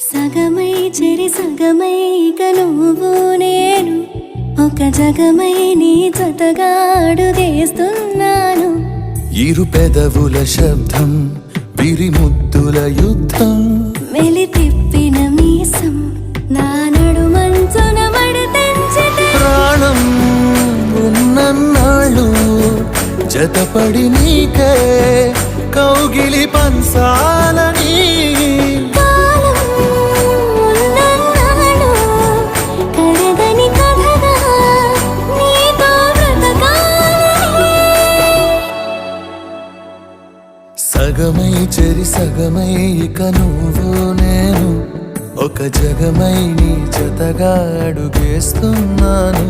సగమై చెరి సగమై ఇక నువ్వు నేను ఒక జగమై నీ జతగా అడుగేస్తున్నాను. ఇరు పెదవుల శబ్దం విరిముద్దుల యుద్ధం మెలి తిప్పిన మీసం నా నడుమంచున మడతెంచితే ప్రాణం ఉన్నన్నాళ్ళు జతపడి నీకే కౌగిలి పంచాలని కాలం ఉన్నన్నాడు కరగని కథగా నీతో బ్రతకాలని. సగమై చెరి సగమై ఇక నువ్వు నేను ఒక జగమై నీ జతగా అడుగేస్తున్నాను.